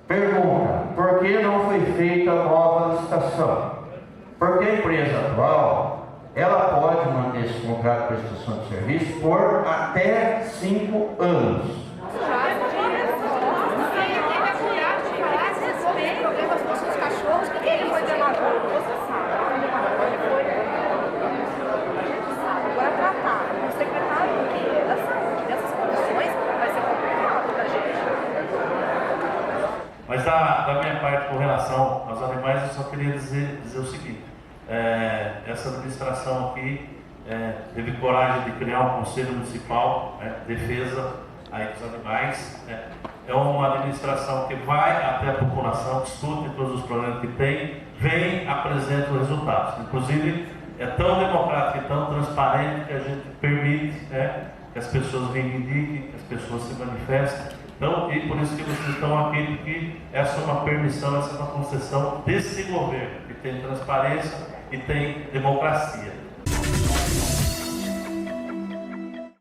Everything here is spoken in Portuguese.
Pergunta: por que não foi feita nova licitação? Porque a empresa atual, ela pode manter esse contrato de prestação de serviço por até 5 anos. Agora tratar o secretário dessas condições vai ser complicado para a gente. Mas da minha parte, com relação aos animais, eu só queria dizer o seguinte: essa administração aqui teve coragem de criar um conselho municipal, defesa aí dos animais. É uma administração que vai até a população, discute todos os problemas que tem, vem, apresenta os resultados. Inclusive, é tão democrático e tão transparente que a gente permite que as pessoas reivindiquem, que as pessoas se manifestem. Então, e por isso que vocês estão aqui, porque essa é uma permissão, essa é uma concessão desse governo, que tem transparência e tem democracia.